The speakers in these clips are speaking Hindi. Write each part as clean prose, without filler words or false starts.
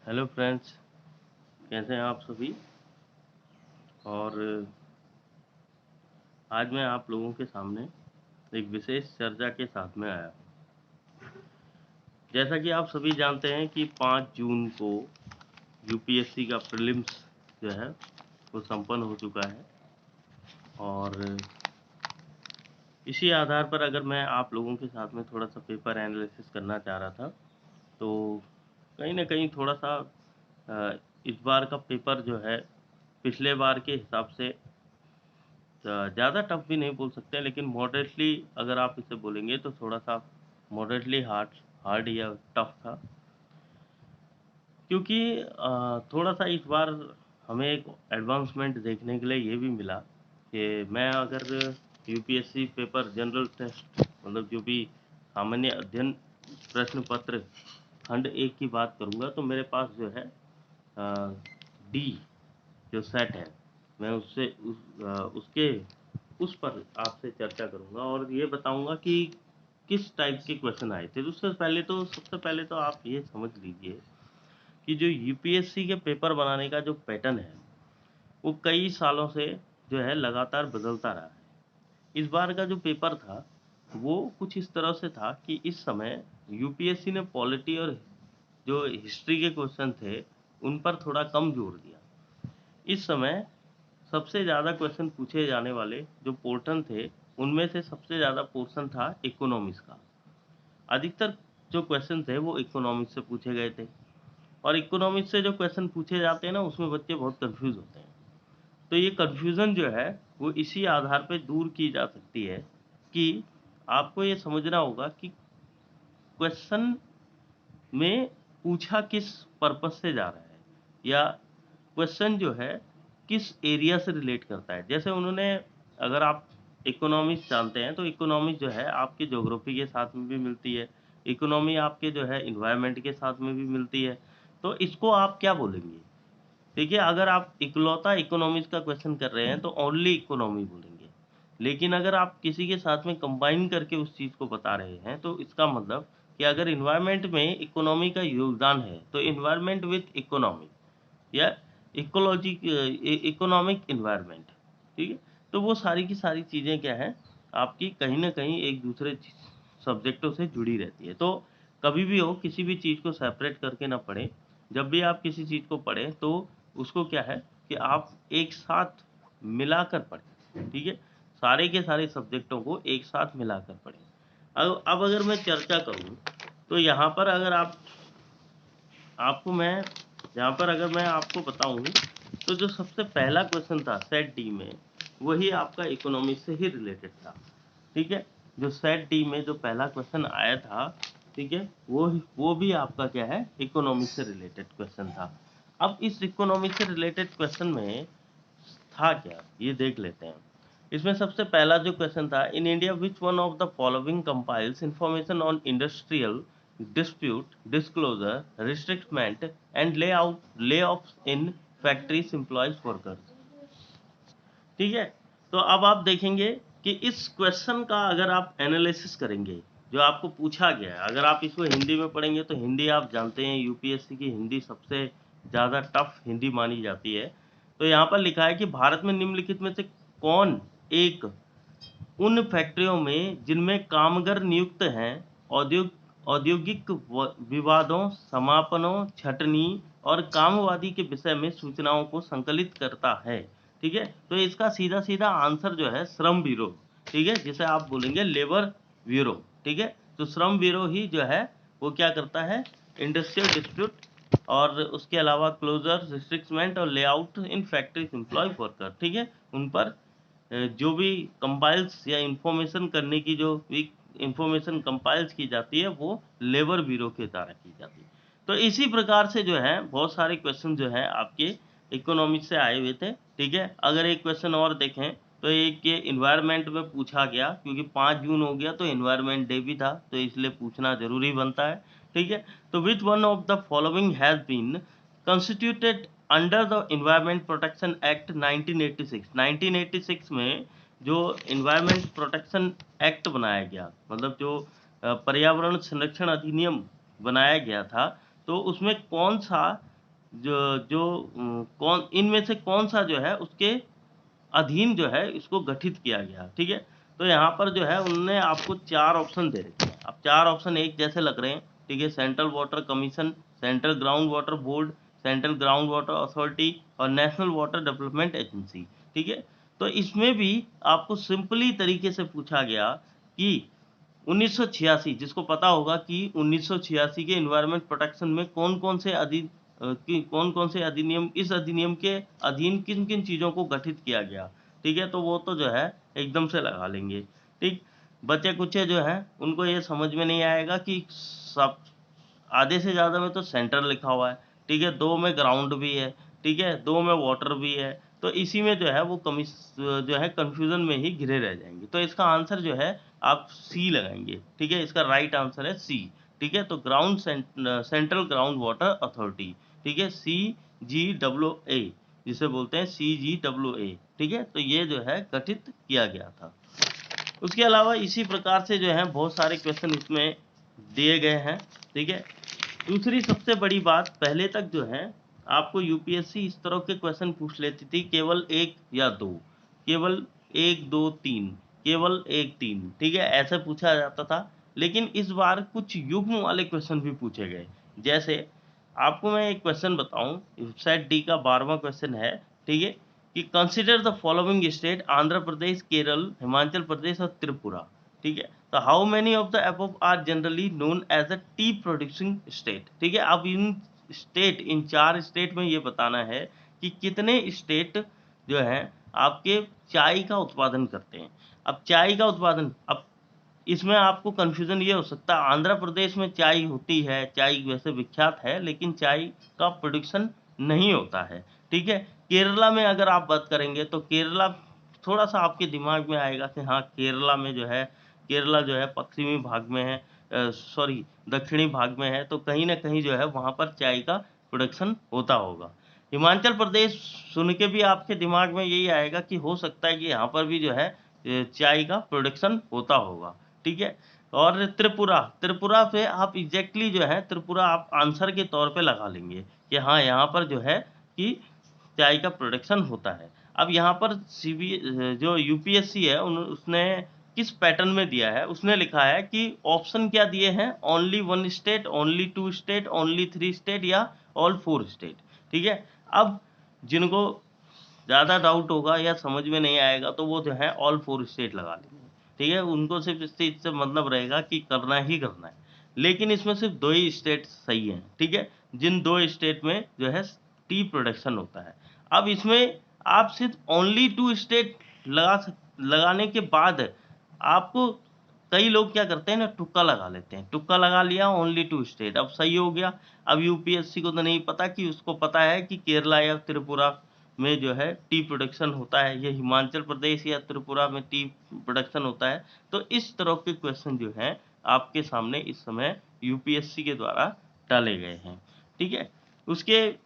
हेलो फ्रेंड्स, कैसे हैं आप सभी। और आज मैं आप लोगों के सामने एक विशेष चर्चा के साथ में आया हूँ। जैसा कि आप सभी जानते हैं कि 5 जून को यूपीएससी का प्रीलिम्स जो है वो संपन्न हो चुका है। और इसी आधार पर अगर मैं आप लोगों के साथ में थोड़ा सा पेपर एनालिसिस करना चाह रहा था, तो कहीं ना कहीं थोड़ा सा इस बार का पेपर जो है पिछले बार के हिसाब से ज़्यादा टफ भी नहीं बोल सकते, लेकिन मॉडरेटली अगर आप इसे बोलेंगे तो थोड़ा सा मॉडरेटली हार्ड हार्ड या टफ था। क्योंकि थोड़ा सा इस बार हमें एक एडवांसमेंट देखने के लिए ये भी मिला कि मैं अगर यूपीएससी पेपर जनरल टेस्ट मतलब जो भी सामान्य अध्ययन प्रश्न पत्र खंड 1 की बात करूँगा, तो मेरे पास जो है डी जो सेट है, मैं उसके उस पर आपसे चर्चा करूंगा और ये बताऊंगा कि किस टाइप के क्वेश्चन आए थे। तो सबसे पहले तो आप ये समझ लीजिए कि जो यूपीएससी के पेपर बनाने का जो पैटर्न है वो कई सालों से जो है लगातार बदलता रहा है। इस बार का जो पेपर था वो कुछ इस तरह से था कि इस समय यूपीएससी ने पॉलिटी और जो हिस्ट्री के क्वेश्चन थे उन पर थोड़ा कम जोर दिया। इस समय सबसे ज़्यादा क्वेश्चन पूछे जाने वाले जो पोर्शन थे उनमें से सबसे ज़्यादा पोर्शन था इकोनॉमिक्स का। अधिकतर जो क्वेश्चन थे वो इकोनॉमिक्स से पूछे गए थे, और इकोनॉमिक्स से जो क्वेश्चन पूछे जाते हैं ना, उसमें बच्चे बहुत कंफ्यूज होते हैं। तो ये कंफ्यूजन जो है वो इसी आधार पर दूर की जा सकती है कि आपको ये समझना होगा कि क्वेश्चन में पूछा किस पर्पज से जा रहा है, या क्वेश्चन जो है किस एरिया से रिलेट करता है। जैसे उन्होंने, अगर आप इकोनॉमिक्स जानते हैं तो इकोनॉमिक्स जो है आपके ज्योग्राफी के साथ में भी मिलती है, इकोनॉमी आपके जो है इन्वायरमेंट के साथ में भी मिलती है। तो इसको आप क्या बोलेंगे? देखिए, अगर आप इकलौता इकोनॉमिक्स का क्वेश्चन कर रहे हैं तो ओनली इकोनॉमी बोलेंगे, लेकिन अगर आप किसी के साथ में कंबाइन करके उस चीज़ को बता रहे हैं तो इसका मतलब कि अगर इन्वायरमेंट में इकोनॉमी का योगदान है तो इन्वायरमेंट विथ इकोनॉमी या इकोलॉजी इकोनॉमिक इन्वायरमेंट, ठीक है। तो वो सारी की सारी चीज़ें क्या हैं, आपकी कहीं ना कहीं एक दूसरे सब्जेक्टों से जुड़ी रहती है। तो कभी भी हो, किसी भी चीज़ को सेपरेट करके ना पढ़ें। जब भी आप किसी चीज़ को पढ़ें तो उसको क्या है कि आप एक साथ मिलाकर पढ़ें, ठीक है। सारे के सारे सब्जेक्टों को एक साथ मिलाकर पढ़ें। अब अगर मैं चर्चा करूं तो यहाँ पर अगर आपको मैं यहाँ पर अगर मैं आपको बताऊं तो जो सबसे पहला क्वेश्चन था सेट डी में, वही आपका इकोनॉमी से ही रिलेटेड था, ठीक है। जो सेट डी में जो पहला क्वेश्चन आया था, ठीक है, वो भी आपका क्या है, इकोनॉमी से रिलेटेड क्वेश्चन था। अब इस इकोनॉमी से रिलेटेड क्वेश्चन में था क्या, ये देख लेते हैं। इसमें सबसे पहला जो क्वेश्चन था, in India which one of the following compiles information on industrial dispute disclosure retrenchment and lay off in factories employees workers, ठीक है। तो अब आप देखेंगे कि इस क्वेश्चन का अगर आप एनालिसिस करेंगे, जो आपको पूछा गया है, अगर आप इसको हिंदी में पढ़ेंगे तो हिंदी आप जानते हैं यूपीएससी की हिंदी सबसे ज़्यादा टफ हिंदी मानी जाती है। तो यहाँ पर लिखा है कि भारत में निम्नलिखित में से कौन एक उन फैक्ट्रियों में जिनमें कामगार नियुक्त हैं औद्योगिक विवादों, समापनों, छटनी और कामवादी के विषय में सूचनाओं को संकलित करता है, ठीक है। तो इसका सीधा सीधा आंसर जो है श्रम ब्यूरो, ठीक है, जिसे आप बोलेंगे लेबर ब्यूरो, ठीक है। तो श्रम ब्यूरो ही जो है वो क्या करता है, इंडस्ट्रियल डिस्प्यूट और उसके अलावा क्लोजर रिस्ट्रिक्टमेंट और layout in factories employ worker, ठीक है, उन पर जो भी कंपाइल्स या इंफॉर्मेशन करने की जो भी इंफॉर्मेशन कंपाइल्स की जाती है वो लेबर ब्यूरो के द्वारा की जाती है। तो इसी प्रकार से जो है बहुत सारे क्वेश्चन जो है आपके इकोनॉमिक्स से आए हुए थे, ठीक है। अगर एक क्वेश्चन और देखें तो एक ये इन्वायरमेंट में पूछा गया, क्योंकि 5 जून हो गया तो इन्वायरमेंट डे भी था, तो इसलिए पूछना जरूरी बनता है, ठीक है। तो which one of the following has been constituted under the environment protection act 1986। 1986 में जो इन्वायरमेंट प्रोटेक्शन एक्ट बनाया गया, मतलब जो पर्यावरण संरक्षण अधिनियम बनाया गया था, तो उसमें कौन सा जो जो कौन इनमें से कौन सा जो है उसके अधीन जो है इसको गठित किया गया, ठीक है। तो यहाँ पर जो है उन्होंने आपको 4 ऑप्शन दे रखे हैं। अब 4 ऑप्शन एक जैसे लग रहे हैं, ठीक है। Central water commission, central ground water board, central ground water authority और नेशनल वाटर डेवलपमेंट एजेंसी, ठीक है। तो इसमें भी आपको सिंपली तरीके से पूछा गया कि 1986, जिसको पता होगा कि 1986 के एनवायरनमेंट प्रोटेक्शन में कौन कौन से अधिनियम, इस अधिनियम के अधीन किन किन चीज़ों को गठित किया गया, ठीक है। तो वो तो जो है एकदम से लगा लेंगे, ठीक। बच्चे कुछ जो हैं उनको ये समझ में नहीं आएगा कि सब आधे से ज़्यादा में तो सेंटर लिखा हुआ है, ठीक है। 2 में ग्राउंड भी है, ठीक है। 2 में वाटर भी है। तो इसी में जो है वो जो है कंफ्यूजन में ही घिरे रह जाएंगे। तो इसका आंसर जो है आप सी लगाएंगे, ठीक है। इसका राइट आंसर है सी, ठीक है। तो सेंट्रल ग्राउंड वाटर अथॉरिटी, ठीक है, CGAA, जिसे बोलते हैं CGAA, ठीक है। तो ये जो है गठित किया गया था। उसके अलावा इसी प्रकार से जो है बहुत सारे क्वेश्चन इसमें दिए गए हैं, ठीक है। दूसरी सबसे बड़ी बात, पहले तक जो है आपको यूपीएससी इस तरह के क्वेश्चन पूछ लेती थी, केवल 1 या 2, केवल 1 2 3, केवल 1 3, ठीक है, ऐसे पूछा जाता था। लेकिन इस बार कुछ युग्म वाले क्वेश्चन भी पूछे गए। जैसे आपको मैं एक क्वेश्चन बताऊं, सेट डी का 12वां क्वेश्चन है, ठीक है, कि consider the following state, Andhra Pradesh, Kerala, Himachal Pradesh और त्रिपुरा, ठीक है। तो how many of the above are generally known as a tea producing state, ठीक है। अब इन 4 स्टेट में ये बताना है कि कितने स्टेट जो है आपके चाय का उत्पादन करते हैं। अब चाय का उत्पादन, अब इसमें आपको कन्फ्यूजन ये हो सकता है, आंध्र प्रदेश में चाय होती है, चाय वैसे विख्यात है, लेकिन चाय का प्रोडक्शन नहीं होता है, ठीक है। केरला में अगर आप बात करेंगे तो केरला थोड़ा सा आपके दिमाग में आएगा कि हाँ केरला में जो है, केरला जो है पश्चिमी भाग में है, सॉरी दक्षिणी भाग में है, तो कहीं ना कहीं जो है वहाँ पर चाय का प्रोडक्शन होता होगा। हिमाचल प्रदेश सुन के भी आपके दिमाग में यही आएगा कि हो सकता है कि यहाँ पर भी जो है चाय का प्रोडक्शन होता होगा, ठीक है। और त्रिपुरा, त्रिपुरा पे आप एग्जैक्टली जो है त्रिपुरा आप आंसर के तौर पे लगा लेंगे कि हाँ यहाँ पर जो है कि चाय का प्रोडक्शन होता है। अब यहाँ पर जो यूपीएससी है उसने किस पैटर्न में दिया है, उसने लिखा है कि ऑप्शन क्या दिए हैं, only 1 state, only 2 state, only 3 state या ऑल 4 स्टेट, ठीक है। अब जिनको ज़्यादा डाउट होगा या समझ में नहीं आएगा तो वो जो है ऑल 4 स्टेट लगा लेंगे, ठीक है। उनको सिर्फ इस चीज़ से मतलब रहेगा कि करना ही करना है। लेकिन इसमें सिर्फ 2 ही स्टेट सही हैं, ठीक है, जिन 2 स्टेट में जो है टी प्रोडक्शन होता है। अब इसमें आप सिर्फ ओनली 2 स्टेट लगाने के बाद आपको, कई लोग क्या करते हैं ना, तुक्का लगा लेते हैं, तुक्का लगा लिया ओनली 2 स्टेट, अब सही हो गया। अब यूपीएससी को तो नहीं पता, कि उसको पता है कि केरला या त्रिपुरा में जो है टी प्रोडक्शन होता है, ये हिमाचल प्रदेश या त्रिपुरा में टी प्रोडक्शन होता है। तो इस तरह के क्वेश्चन जो हैं आपके सामने इस समय यूपीएससी के द्वारा डाले गए हैं, ठीक है। उसके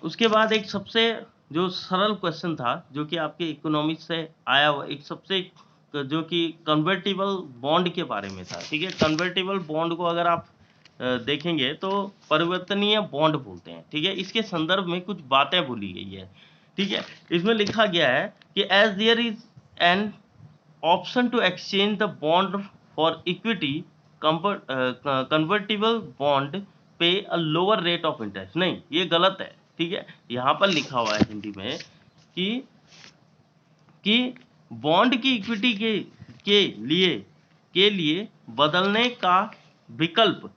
उसके बाद एक सबसे जो सरल क्वेश्चन था, जो कि आपके इकोनॉमिक्स से आया हुआ, एक सबसे जो कि कन्वर्टिबल बॉन्ड के बारे में था, ठीक है। कन्वर्टिबल बॉन्ड को अगर आप देखेंगे तो परिवर्तनीय बॉन्ड बोलते हैं, ठीक है। इसके संदर्भ में कुछ बातें बोली गई है, ठीक है। इसमें लिखा गया है कि as there is an option to exchange the bond for equity, convertible bond pay a lower rate of interest, नहीं ये गलत है, ठीक है। यहाँ पर लिखा हुआ है हिंदी में कि कि बॉन्ड की इक्विटी के लिए बदलने का विकल्प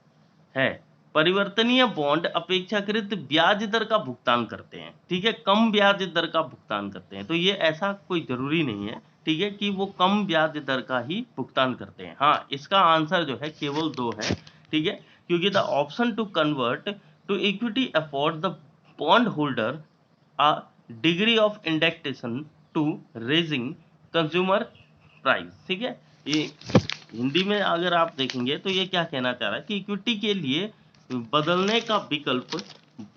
है। परिवर्तनीय बॉन्ड अपेक्षाकृत ब्याज दर का भुगतान करते हैं, ठीक है, कम ब्याज दर का भुगतान करते हैं। तो ये ऐसा कोई जरूरी नहीं है, ठीक है, कि वो कम ब्याज दर का ही भुगतान करते हैं। हाँ, इसका आंसर जो है केवल 2 है, ठीक है, क्योंकि the option to convert to equity afford the bond holder a degree of indexation to raising consumer price, ठीक है। ये हिंदी में अगर आप देखेंगे तो ये क्या कहना चाह रहा है कि इक्विटी के लिए बदलने का विकल्प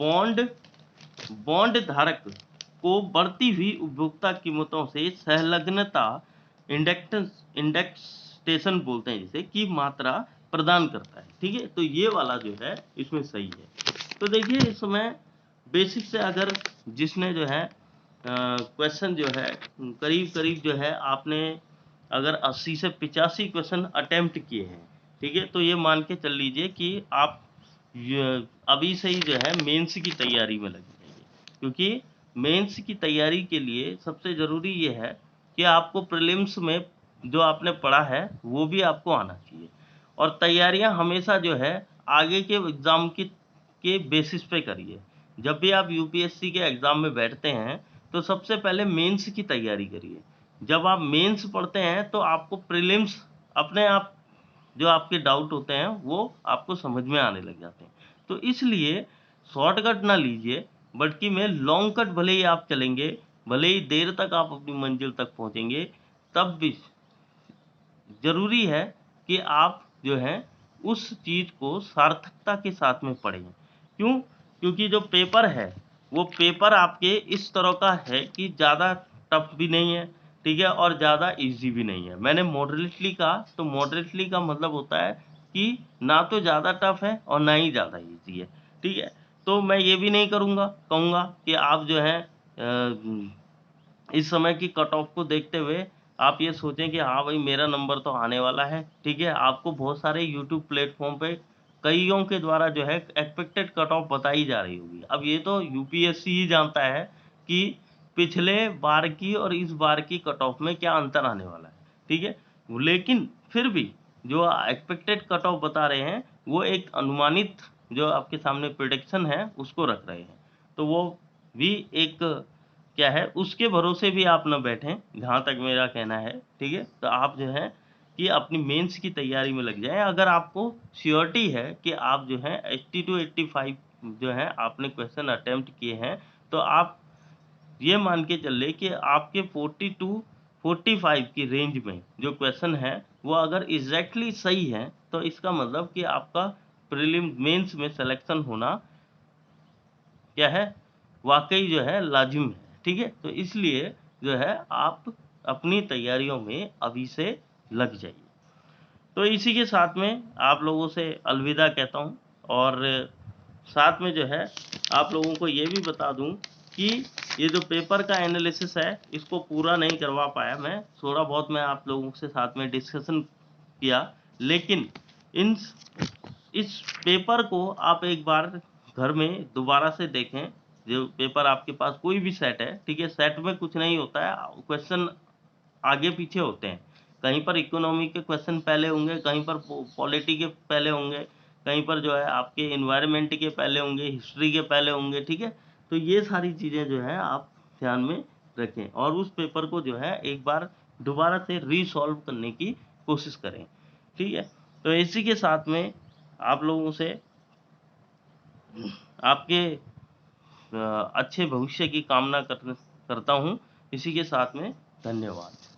बॉन्ड बॉन्ड धारक को बढ़ती हुई उपभोक्ता कीमतों से संलग्नता, इंडेक्सेशन बोलते हैं जिसे, की मात्रा प्रदान करता है, ठीक है। तो ये वाला जो है इसमें सही है। तो देखिए इसमें बेसिक से अगर जिसने जो है क्वेश्चन जो है करीब करीब जो है आपने अगर 80 से 85 क्वेश्चन अटेम्प्ट किए हैं, ठीक है, तो ये मान के चल लीजिए कि आप अभी से ही जो है मेंस की तैयारी में लग जाइए, क्योंकि मेंस की तैयारी के लिए सबसे ज़रूरी ये है कि आपको प्रीलिम्स में जो आपने पढ़ा है वो भी आपको आना चाहिए, और तैयारियां हमेशा जो है आगे के एग्ज़ाम की के बेसिस पे करिए। जब भी आप यूपीएससी के एग्ज़ाम में बैठते हैं तो सबसे पहले मेंस की तैयारी करिए। जब आप मेंस पढ़ते हैं तो आपको प्रीलिम्स अपने आप जो आपके डाउट होते हैं वो आपको समझ में आने लग जाते हैं। तो इसलिए शॉर्टकट ना लीजिए, बल्कि में लॉन्ग कट भले ही आप चलेंगे, भले ही देर तक आप अपनी मंजिल तक पहुंचेंगे, तब भी ज़रूरी है कि आप जो है उस चीज़ को सार्थकता के साथ में पढ़ें। क्यों? क्योंकि जो पेपर है वो पेपर आपके इस तरह का है कि ज़्यादा टफ भी नहीं है, ठीक है, और ज़्यादा इजी भी नहीं है। मैंने मॉडरेटली कहा, तो मॉडरेटली का मतलब होता है कि ना तो ज़्यादा टफ है और ना ही ज़्यादा इजी है, ठीक है। तो मैं ये भी नहीं कहूँगा कि आप जो है इस समय की कट ऑफ को देखते हुए आप ये सोचें कि हाँ भाई मेरा नंबर तो आने वाला है, ठीक है। आपको बहुत सारे यूट्यूब प्लेटफॉर्म पे कईयों के द्वारा जो है एक्सपेक्टेड कट ऑफ बताई जा रही होगी। अब ये तो यूपीएससी ही जानता है कि पिछले बार की और इस बार की कट ऑफ में क्या अंतर आने वाला है, ठीक है। लेकिन फिर भी जो एक्सपेक्टेड कट ऑफ बता रहे हैं वो एक अनुमानित जो आपके सामने प्रिडिक्शन है उसको रख रहे हैं। तो वो भी एक क्या है, उसके भरोसे भी आप ना बैठें, जहाँ तक मेरा कहना है, ठीक है। तो आप जो है कि अपनी मेंस की तैयारी में लग जाएं। अगर आपको श्योरिटी है कि आप जो है 80 टू 85 जो है आपने क्वेश्चन अटेम्प्ट किए हैं, तो आप ये मान के चल ले कि आपके 40 टू 45 की रेंज में जो क्वेश्चन है वो अगर एग्जैक्टली सही है, तो इसका मतलब कि आपका प्रीलिम मेंस में सिलेक्शन होना क्या है, वाक़ई जो है लाज़िम है, ठीक है? तो इसलिए जो है आप अपनी तैयारियों में अभी से लग जाइए। तो इसी के साथ में आप लोगों से अलविदा कहता हूँ, और साथ में जो है आप लोगों को ये भी बता दूँ कि ये जो पेपर का एनालिसिस है इसको पूरा नहीं करवा पाया मैं, थोड़ा बहुत मैं आप लोगों के साथ में डिस्कशन किया, लेकिन इन इस पेपर को आप एक बार घर में दोबारा से देखें। जो पेपर आपके पास कोई भी सेट है, ठीक है, सेट में कुछ नहीं होता है, क्वेश्चन आगे पीछे होते हैं। कहीं पर इकोनॉमी के क्वेश्चन पहले होंगे, कहीं पर पॉलिटी के पहले होंगे, कहीं पर जो है आपके एनवायरनमेंट के पहले होंगे, हिस्ट्री के पहले होंगे, ठीक है। तो ये सारी चीज़ें जो है आप ध्यान में रखें और उस पेपर को जो है एक बार दोबारा से रीसॉल्व करने की कोशिश करें, ठीक है। तो इसी के साथ में आप लोगों से आपके अच्छे भविष्य की कामना करता हूँ। इसी के साथ में धन्यवाद।